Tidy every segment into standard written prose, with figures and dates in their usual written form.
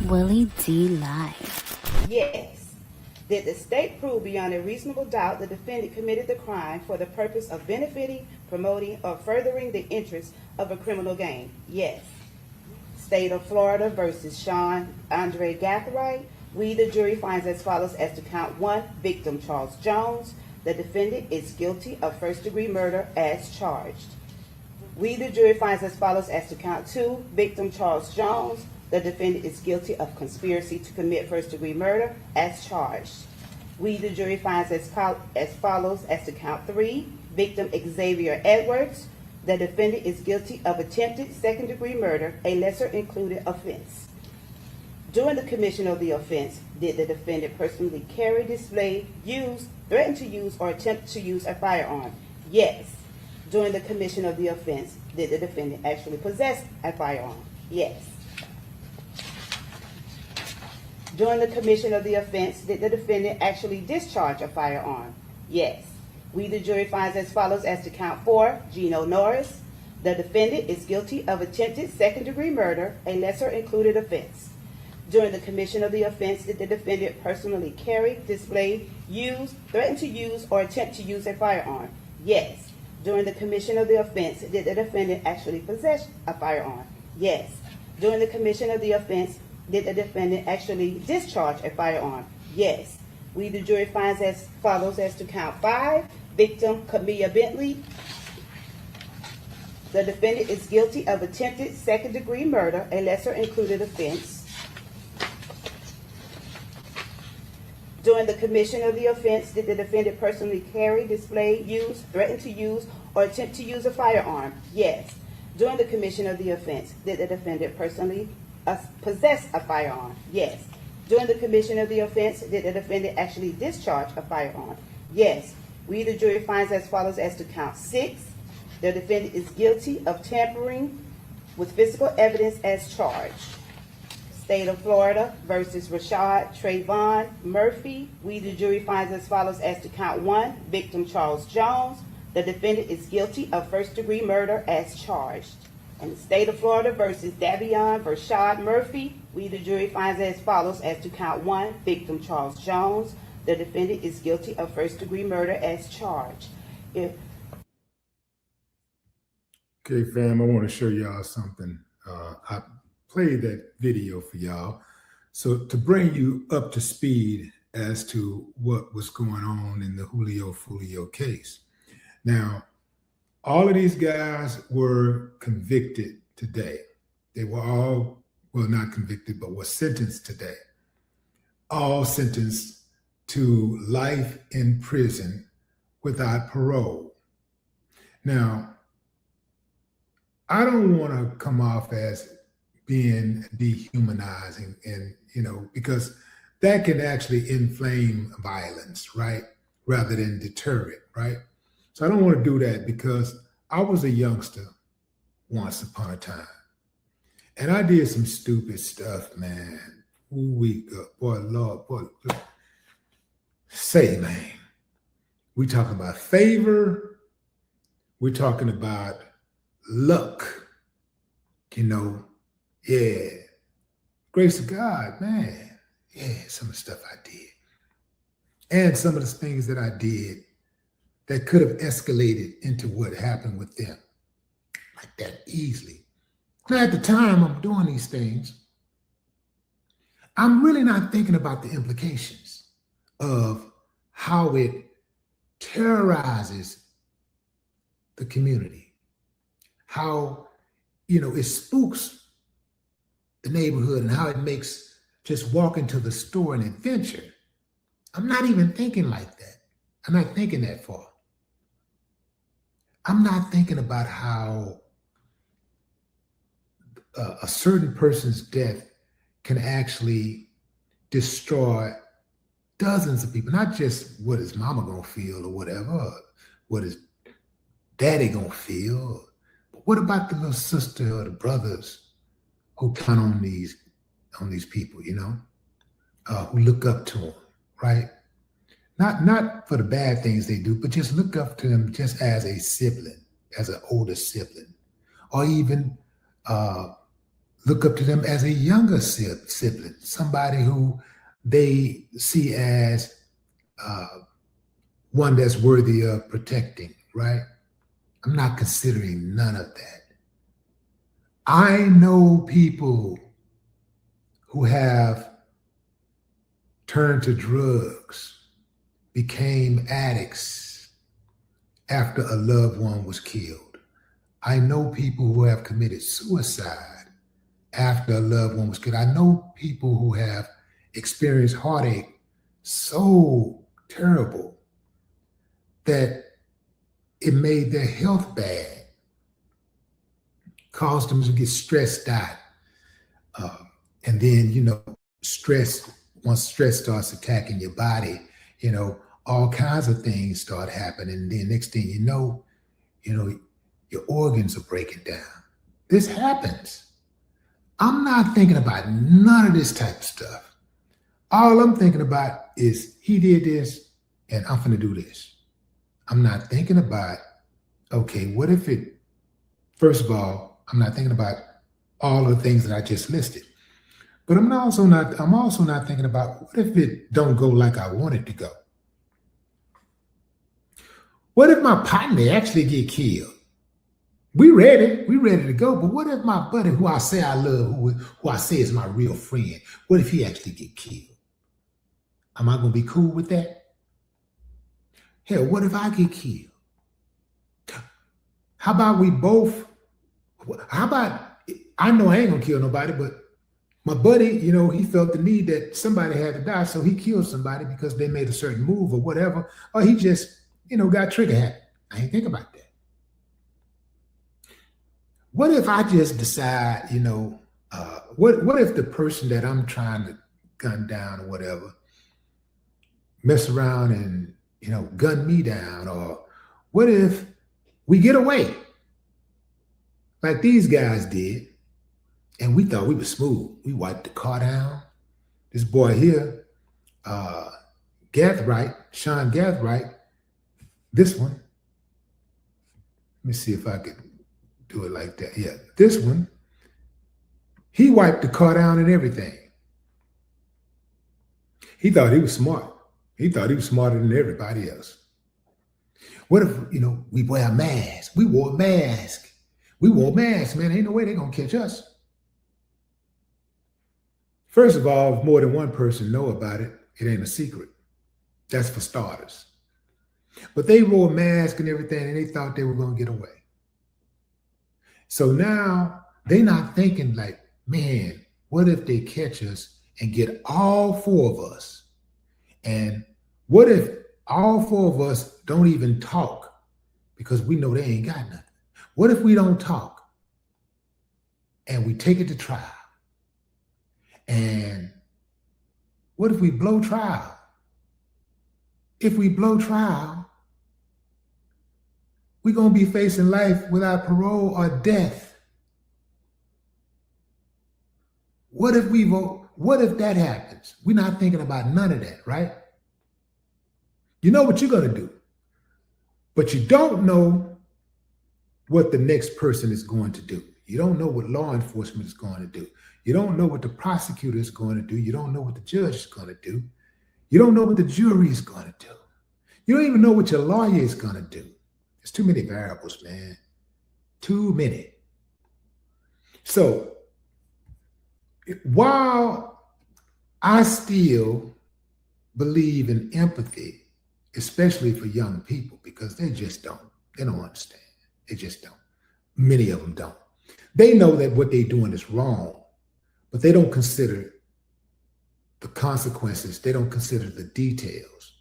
Willie D live. Yes. Did the state prove beyond a reasonable doubt the defendant committed the crime for the purpose of benefiting, promoting, or furthering the interests of a criminal gang? Yes. State of Florida versus Sean Andre Gathright. We, the jury, finds as follows as to count 1, victim Charles Jones. The defendant is guilty of first-degree murder as charged. We, the jury, finds as follows as to count 2, victim Charles Jones. The defendant is guilty of conspiracy to commit first-degree murder as charged. We, the jury, finds as follows as to count 3, victim Xavier Edwards. The defendant is guilty of attempted second-degree murder, a lesser-included offense. During the commission of the offense, did the defendant personally carry, display, use, threaten to use, or attempt to use a firearm? Yes. During the commission of the offense, did the defendant actually possess a firearm? Yes. During the commission of the offense, did the defendant actually discharge a firearm? Yes. We, the jury, finds as follows as to count 4, Gino Norris. The defendant is guilty of attempted second-degree murder, a lesser-included offense. During the commission of the offense, did the defendant personally carry, display, use, threaten to use, or attempt to use a firearm? Yes. During the commission of the offense, did the defendant actually possess a firearm? Yes. During the commission of the offense, did the defendant actually discharge a firearm? Yes. We, the jury, finds as follows as to count 5, victim Camilla Bentley. The defendant is guilty of attempted second-degree murder, a lesser-included offense. During the commission of the offense, did the defendant personally carry, display, use, threaten to use, or attempt to use a firearm? Yes. During the commission of the offense, did the defendant personally possess a firearm? Yes. During the commission of the offense, did the defendant actually discharge a firearm? Yes. We, the jury, finds as follows as to count 6. The defendant is guilty of tampering with physical evidence as charged. State of Florida versus Rashad Murphy. We, the jury, finds as follows as to count 1, victim Charles Jones. The defendant is guilty of first-degree murder as charged. And the State of Florida versus Rashad Murphy. We, the jury, finds as follows as to count 1, victim Charles Jones. The defendant is guilty of first-degree murder as charged. Okay, fam, I want to show y'all something. I played that video for y'all. So to bring you up to speed as to what was going on in the Julio Foolio case. Now, all of these guys were convicted today. They were all, well, not convicted, but were sentenced today. All sentenced to life in prison without parole. Now, I don't want to come off as being dehumanizing and, because that can actually inflame violence, right? Rather than deter it, right? So I don't want to do that because I was a youngster once upon a time. And I did some stupid stuff, man. Boy, Lord, boy. Say, man, we talking about favor. We're talking about luck, yeah. Grace of God, man. Yeah, some of the stuff I did. And some of the things that I did that could have escalated into what happened with them like that easily. Now, at the time I'm doing these things, I'm really not thinking about the implications of how it terrorizes the community, how, it spooks the neighborhood and how it makes just walking to the store an adventure. I'm not even thinking like that. I'm not thinking that far. I'm not thinking about how a certain person's death can actually destroy dozens of people, not just what his mama gonna feel or whatever, or what his daddy gonna feel, but what about the little sister or the brothers who count on these people, who look up to them, right? Not for the bad things they do, but just look up to them just as a sibling, as an older sibling, or even look up to them as a younger sibling, somebody who they see as one that's worthy of protecting, right? I'm not considering none of that. I know people who have turned to drugs, became addicts after a loved one was killed. I know people who have committed suicide after a loved one was killed. I know people who have experienced heartache so terrible that it made their health bad, caused them to get stressed out. And then, once stress starts attacking your body, all kinds of things start happening. And then next thing you know, your organs are breaking down. This happens. I'm not thinking about none of this type of stuff. All I'm thinking about is he did this and I'm finna do this. I'm not thinking about, okay, what if first of all, I'm not thinking about all of the things that I just listed. But I'm also not thinking about what if it don't go like I want it to go? What if my partner actually get killed? We ready to go, but what if my buddy who I say I love, who I say is my real friend, what if he actually get killed? Am I gonna be cool with that? Hell, what if I get killed? How about I know I ain't gonna kill nobody, but my buddy, he felt the need that somebody had to die, so he killed somebody because they made a certain move or whatever, or he just, got trigger happy. I ain't think about that. What if I just decide, what if the person that I'm trying to gun down or whatever mess around and, gun me down? Or what if we get away like these guys did and we thought we were smooth? We wiped the car down. This boy here, Gathright, Sean Gathright, this one, let me see if I could do it like that. Yeah, this one, he wiped the car down and everything. He thought he was smart. He thought he was smarter than everybody else. What if, we wear a mask? We wore a mask. We wore masks, man. Ain't no way they're going to catch us. First of all, if more than one person know about it, it ain't a secret. That's for starters. But they wore a mask and everything, and they thought they were going to get away. So now they're not thinking like, man, what if they catch us and get all four of us? And what if all four of us don't even talk because we know they ain't got nothing? What if we don't talk and we take it to trial? And what if we blow trial? If we blow trial, we're going to be facing life without parole or death. What if we vote? What if that happens? We're not thinking about none of that, right? You know what you're going to do, but you don't know what the next person is going to do. You don't know what law enforcement is going to do. You don't know what the prosecutor is going to do. You don't know what the judge is going to do. You don't know what the jury is going to do. You don't even know what your lawyer is going to do. There's too many variables, man. Too many. So while I still believe in empathy, especially for young people, because they don't understand. They just don't. Many of them don't. They know that what they're doing is wrong, but they don't consider the consequences. They don't consider the details.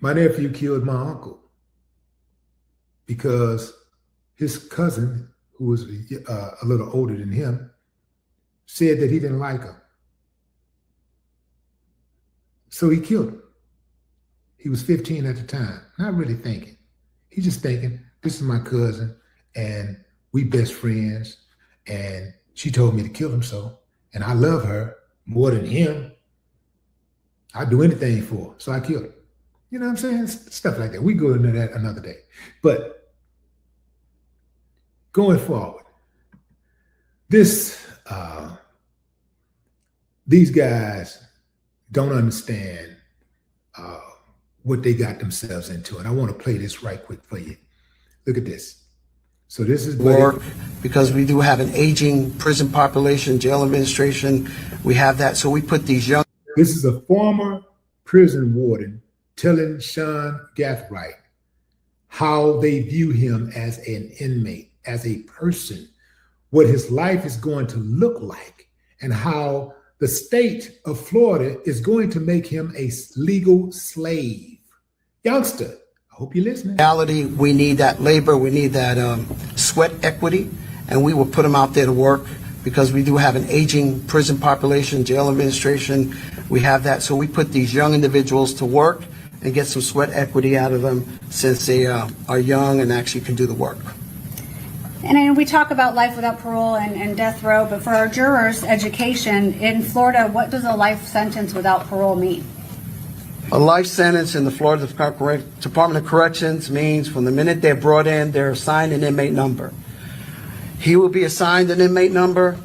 My nephew killed my uncle because his cousin, who was a little older than him, said that he didn't like him. So he killed him. He was 15 at the time, not really thinking. He's just thinking, this is my cousin, and we best friends, and she told me to kill him and I love her more than him. I'd do anything for her, so I killed him. You know what I'm saying? Stuff like that. We go into that another day. But going forward, This, these guys don't understand what they got themselves into. And I want to play this right quick for you. Look at this. So this is work, because we do have an aging prison population, jail administration. We have that. So we put these young. This is a former prison warden telling Sean Gathright how they view him as an inmate, as a person, what his life is going to look like, and how the state of Florida is going to make him a legal slave. Youngster, I hope you're listening. Reality, we need that labor, we need that sweat equity, and we will put them out there to work, because we do have an aging prison population, jail administration. We have that. So we put these young individuals to work and get some sweat equity out of them, since they are young and actually can do the work. And I know we talk about life without parole and death row, but for our jurors' education, in Florida, what does a life sentence without parole mean? A life sentence in the Florida Department of Corrections means from the minute they're brought in, they're assigned an inmate number. He will be assigned an inmate number,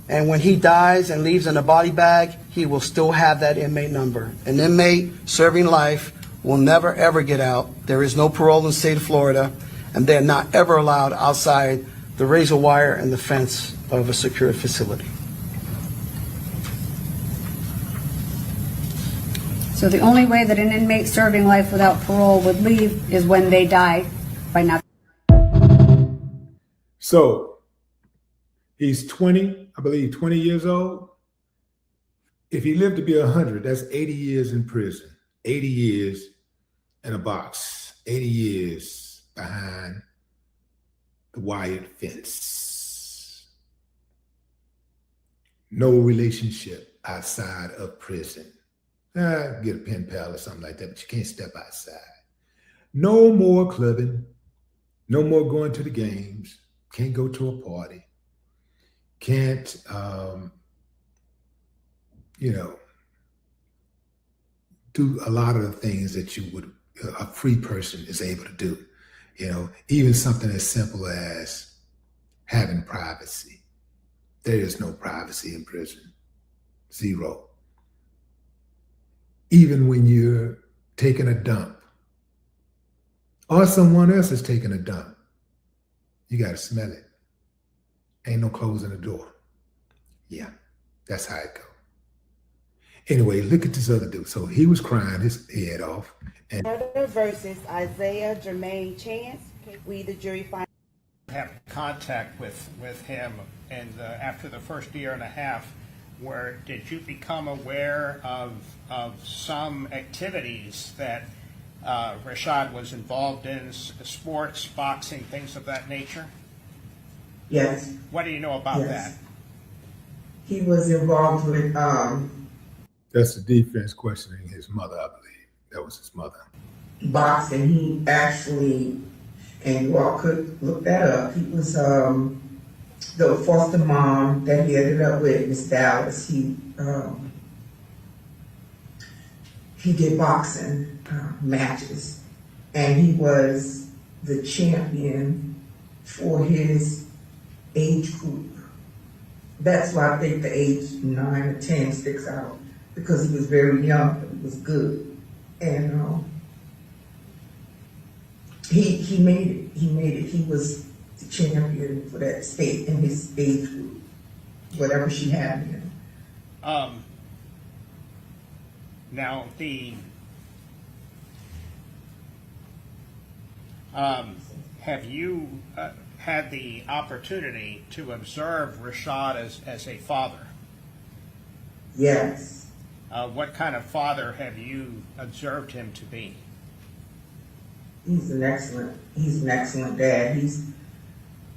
and when he dies and leaves in a body bag, he will still have that inmate number. An inmate serving life will never, ever get out. There is no parole in the state of Florida, and they're not ever allowed outside the razor wire and the fence of a secure facility. So the only way that an inmate serving life without parole would leave is when they die by not. So he's 20, I believe 20 years old. If he lived to be 100, that's 80 years in prison, 80 years in a box, 80 years behind the wired fence. No relationship outside of prison. Get a pen pal or something like that, but you can't step outside. No more clubbing, no more going to the games, can't go to a party, can't, do a lot of the things that a free person is able to do. Even something as simple as having privacy. There is no privacy in prison. Zero. Even when you're taking a dump or someone else is taking a dump, you got to smell it. Ain't no closing the door. Yeah, that's how it goes. Anyway, look at this other dude. So he was crying his head off. And Murder versus Isaiah Jermaine Chance. We, the jury, find. Have contact with him, and after the first year and a half, where did you become aware of some activities that Rashad was involved in, sports, boxing, things of that nature? Yes. What do you know about that? He was involved with that's the defense questioning his mother, I believe. That was his mother. boxing. He actually, and you all could look that up, he was the foster mom that he ended up with, Miss Dallas. He did boxing matches, and he was the champion for his age group. That's why I think the age 9 or 10 sticks out, because he was very young, but he was good. And he made it. He made it. He was the champion for that state in his age group, whatever she had in him. Now have you had the opportunity to observe Rashad as a father? Yes. What kind of father have you observed him to be? He's an excellent dad. He's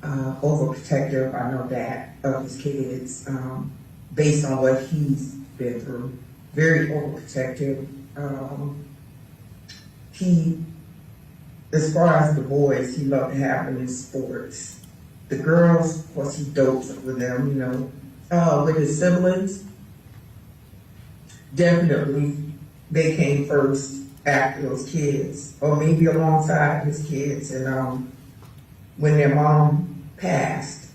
overprotective, I know that, of his kids, based on what he's been through. Very overprotective. As far as the boys, he loved to have them in sports. The girls, of course, he dopes with them, with his siblings. Definitely, they came first after those kids, or maybe alongside his kids. And when their mom passed,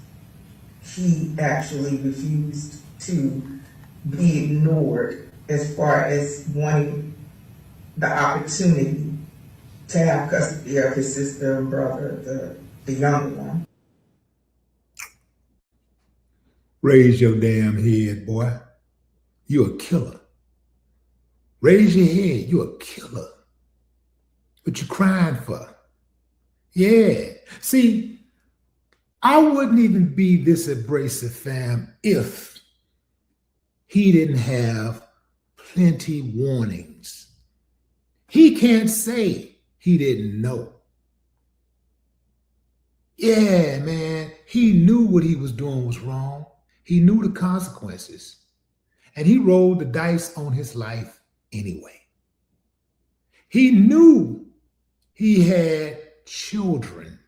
he actually refused to be ignored as far as wanting the opportunity to have custody of his sister and brother, the younger one. Raise your damn head, boy. You're a killer. Raise your head. You're a killer. What you crying for? Yeah. See, I wouldn't even be this abrasive, fam, if he didn't have plenty warnings. He can't say he didn't know. Yeah, man, he knew what he was doing was wrong. He knew the consequences. And he rolled the dice on his life anyway. He knew he had children,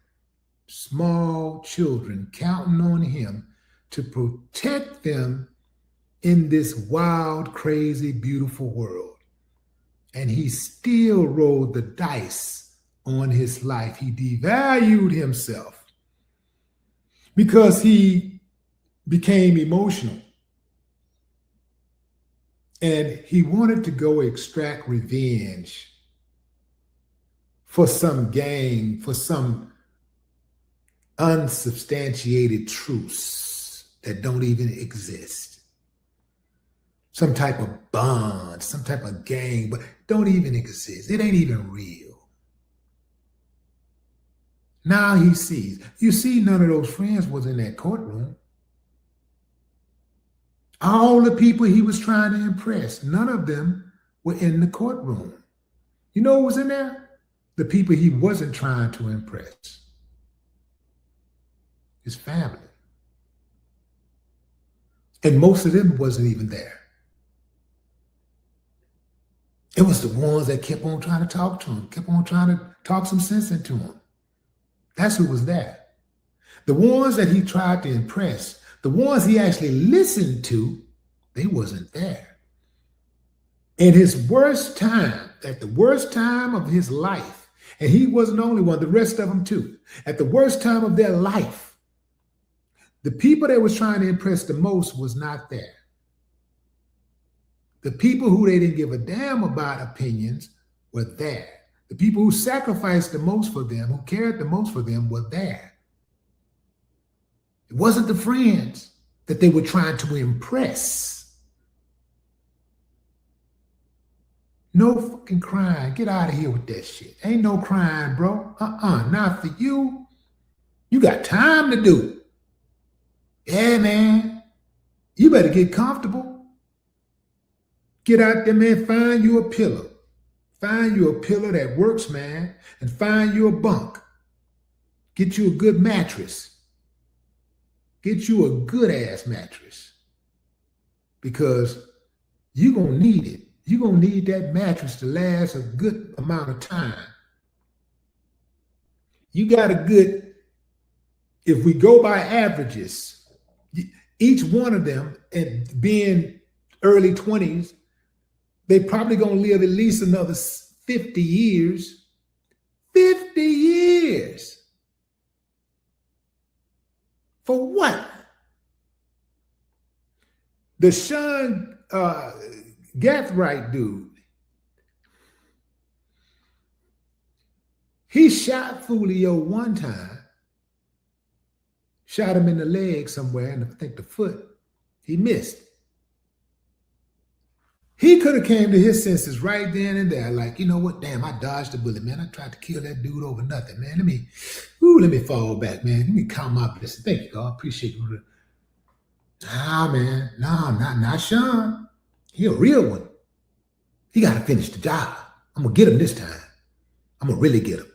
small children, counting on him to protect them in this wild, crazy, beautiful world. And he still rolled the dice on his life. He devalued himself because he became emotional. And he wanted to go extract revenge for some gang, for some unsubstantiated truths that don't even exist. Some type of bond, some type of gang, but don't even exist. It ain't even real. Now he sees. You see, none of those friends was in that courtroom. All the people he was trying to impress, none of them were in the courtroom. You know what was in there? The people he wasn't trying to impress. His family. And most of them wasn't even there. It was the ones that kept on trying to talk to him, kept on trying to talk some sense into him. That's who was there. The ones that he tried to impress, the ones he actually listened to, they wasn't there. In his worst time, at the worst time of his life, and he wasn't the only one, the rest of them too, at the worst time of their life, the people that was trying to impress the most was not there. The people who they didn't give a damn about opinions were there. The people who sacrificed the most for them, who cared the most for them, were there. It wasn't the friends that they were trying to impress. No fucking crying. Get out of here with that shit. Ain't no crying, bro. Not for you. You got time to do. Yeah, man. You better get comfortable. Get out there, man. Find you a pillow. Find you a pillow that works, man. And find you a bunk. Get you a good mattress. Get you a good ass mattress. Because you're going to need it. You're going to need that mattress to last a good amount of time. You got a good, if we go by averages, each one of them, and being early 20s, they probably going to live at least another 50 years. 50 years. For what? The Sean Gathright dude, he shot Foolio one time, shot him in the leg somewhere, and I think the foot. He missed. He could have came to his senses right then and there, like, you know what, damn, I dodged the bullet, man. I tried to kill that dude over nothing, man. Let me fall back, man. Let me calm my blessing. Thank you, God. Appreciate you. Nah, man. No, not Sean. He a real one. He got to finish the job. I'm going to get him this time. I'm going to really get him.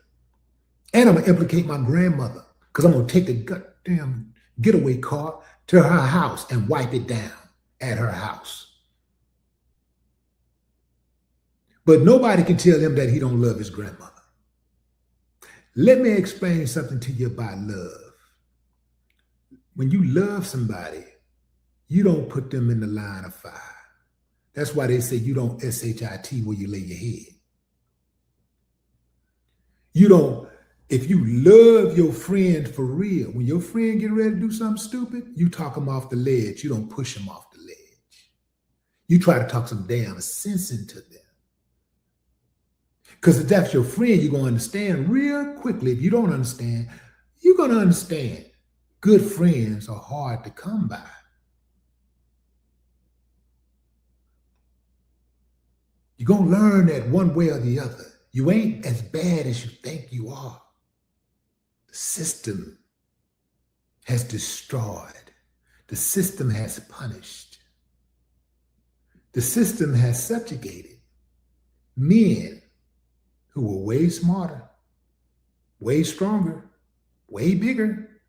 And I'm going to implicate my grandmother because I'm going to take the goddamn getaway car to her house and wipe it down at her house. But nobody can tell him that he don't love his grandmother. Let me explain something to you about love. When you love somebody, you don't put them in the line of fire. That's why they say you don't SHIT where you lay your head. You don't If you love your friend for real, when your friend get ready to do something stupid, you talk them off the ledge. You don't push them off the ledge. You try to talk some damn sense into them. Because if that's your friend, you're going to understand real quickly. If you don't understand, you're going to understand. Good friends are hard to come by. You're going to learn that one way or the other. You ain't as bad as you think you are. The system has destroyed. The system has punished. The system has subjugated men who were way smarter, way stronger, way bigger,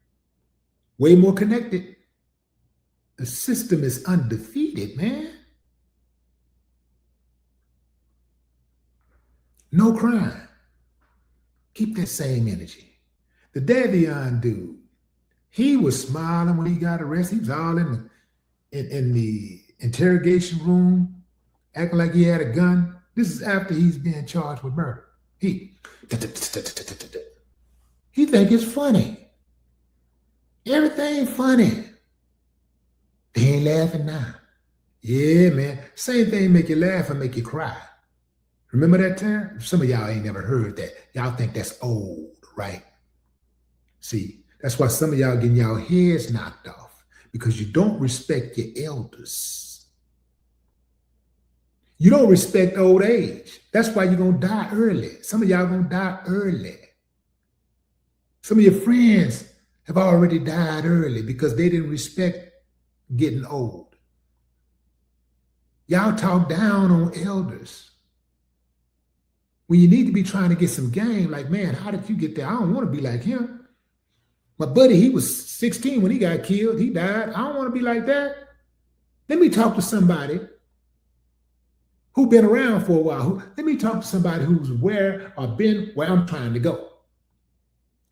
way more connected. The system is undefeated, man. No crime. Keep that same energy. The Davion dude, he was smiling when he got arrested. He was all in the interrogation room, acting like he had a gun. This is after he's being charged with murder. He think it's funny. Everything funny. They ain't laughing now. Yeah, man. Same thing make you laugh and make you cry. Remember that term? Some of y'all ain't never heard that. Y'all think that's old, right? See, that's why some of y'all getting y'all heads knocked off, because you don't respect your elders. You don't respect old age. That's why you're going to die early. Some of y'all going to die early. Some of your friends have already died early because they didn't respect getting old. Y'all talk down on elders. When you need to be trying to get some game, like, man, how did you get there? I don't want to be like him. My buddy, he was 16 when he got killed. He died. I don't want to be like that. Let me talk to somebody who's been around for a while. Let me talk to somebody who's where or been where I'm trying to go.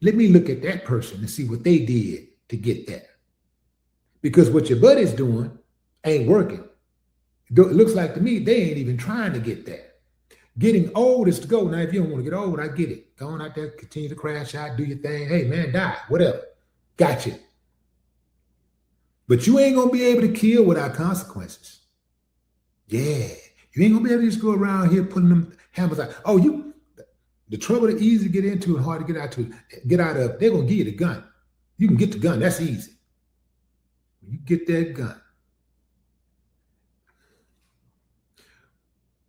Let me look at that person and see what they did to get there. Because what your buddy's doing ain't working. It looks like to me they ain't even trying to get there. Getting old is to go. Now, if you don't want to get old, I get it. Go on out there, continue to crash out, do your thing. Hey, man, die, whatever. Gotcha. But you ain't going to be able to kill without consequences. Yeah. You ain't going to be able to just go around here putting them hammers out. Oh, the trouble is easy to get into and hard to get out of, they're going to give you the gun. You can get the gun. That's easy. When you get that gun,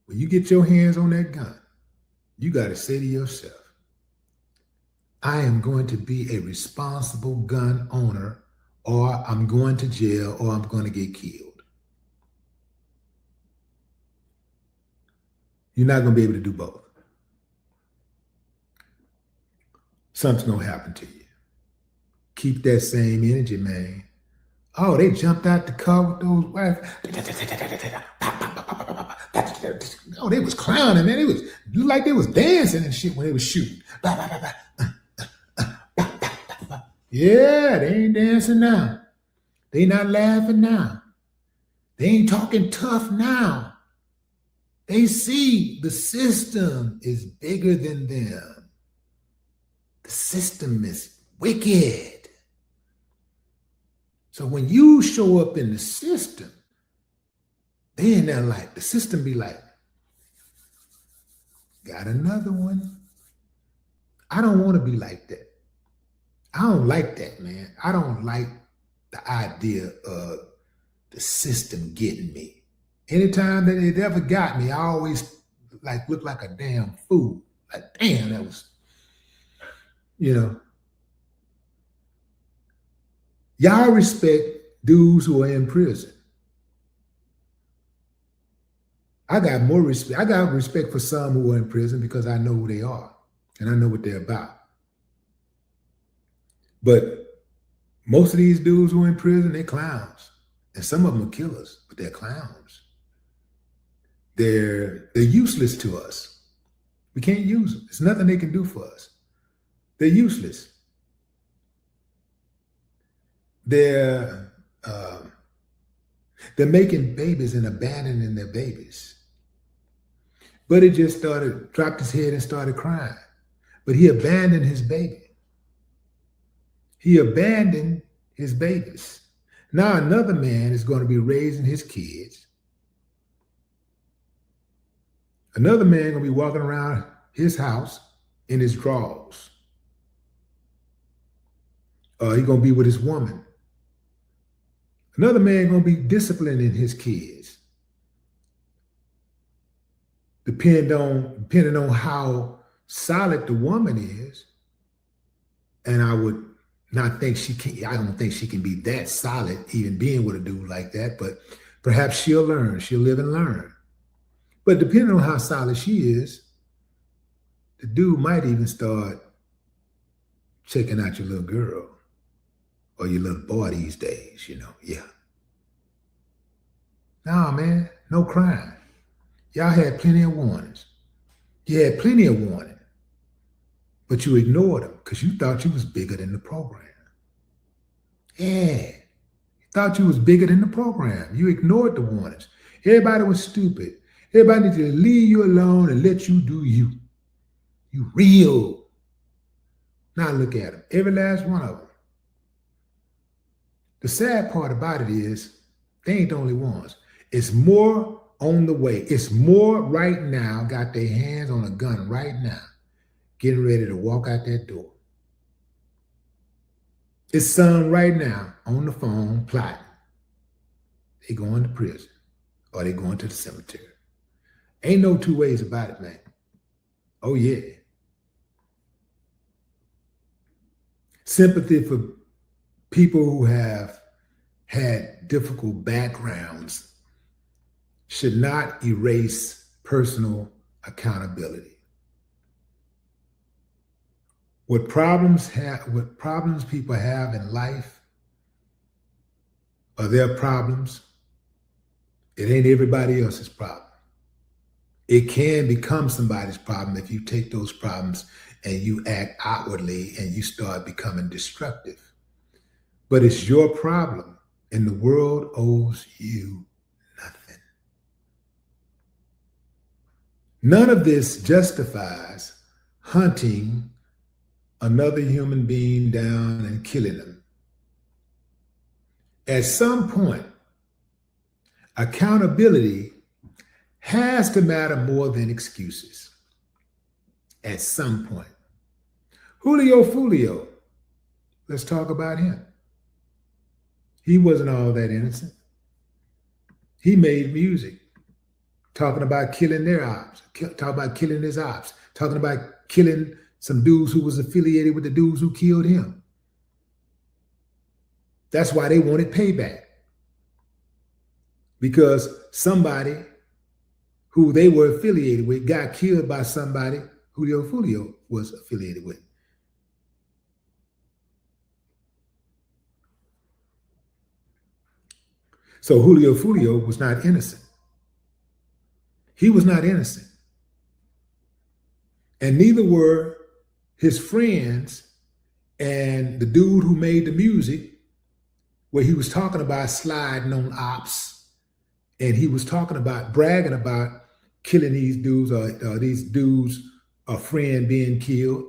when you get your hands on that gun, you got to say to yourself, I am going to be a responsible gun owner, or I'm going to jail, or I'm going to get killed. You're not going to be able to do both. Something's going to happen to you. Keep that same energy, man. Oh, they jumped out the car with those wives. Oh, they was clowning, man. It was like they was dancing and shit when they was shooting. Yeah, they ain't dancing now. They not laughing now. They ain't talking tough now. They see the system is bigger than them. The system is wicked. So when you show up in the system, they ain't that like, the system be like, got another one. I don't want to be like that. I don't like that, man. I don't like the idea of the system getting me. Anytime that it ever got me, I always like look like a damn fool. Like, damn, that was, Y'all respect dudes who are in prison. I got more respect. I got respect for some who are in prison because I know who they are and I know what they're about. But most of these dudes who are in prison, they're clowns. And some of them are killers, but they're clowns. They're useless to us. We can't use them. There's nothing they can do for us. They're useless. They're making babies and abandoning their babies. But it just dropped his head and started crying. but he abandoned his baby. He abandoned his babies. Now another man is going to be raising his kids. Another man going to be walking around his house in his drawers. He's going to be with his woman. Another man going to be disciplining his kids. Depending on how solid the woman is. And I would not think I don't think she can be that solid, even being with a dude like that, but perhaps she'll learn. She'll live and learn. But depending on how solid she is, the dude might even start checking out your little girl or your little boy these days, yeah. Nah, man, no crime. Y'all had plenty of warnings. You had plenty of warning, but you ignored them because you thought you was bigger than the program. Yeah, you thought you was bigger than the program. You ignored the warnings. Everybody was stupid. Everybody needed to leave you alone and let you do you. You real. Now look at them, every last one of them. The sad part about it is they ain't the only ones. It's more on the way. It's more right now, got their hands on a gun right now, getting ready to walk out that door. It's some right now on the phone plotting. They going to prison or they going to the cemetery. Ain't no two ways about it, man. Oh, yeah. Sympathy for people who have had difficult backgrounds should not erase personal accountability. What problems people have in life are their problems. It ain't everybody else's problem. It can become somebody's problem if you take those problems and you act outwardly and you start becoming destructive. But it's your problem, and the world owes you nothing. None of this justifies hunting another human being down and killing them. At some point, accountability has to matter more than excuses. At some point. Julio Foolio, let's talk about him. He wasn't all that innocent. He made music, talking about killing their ops, talking about killing his ops, talking about killing some dudes who was affiliated with the dudes who killed him. That's why they wanted payback. Because somebody who they were affiliated with got killed by somebody Julio Foolio was affiliated with. So Julio Foolio was not innocent. He was not innocent. And neither were his friends and the dude who made the music, where he was talking about sliding on ops, and he was talking about bragging about killing these dudes or these dudes, a friend being killed.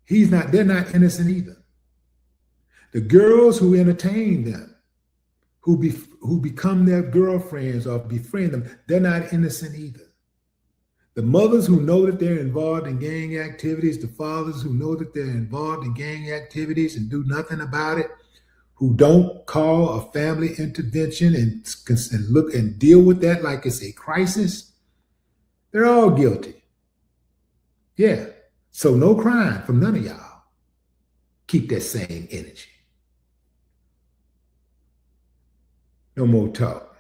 They're not innocent either. The girls who entertain them, who become their girlfriends or befriend them, they're not innocent either. The mothers who know that they're involved in gang activities, the fathers who know that they're involved in gang activities and do nothing about it, who don't call a family intervention and look and deal with that like it's a crisis, they're all guilty. Yeah. So no crime from none of y'all. Keep that same energy. No more talk.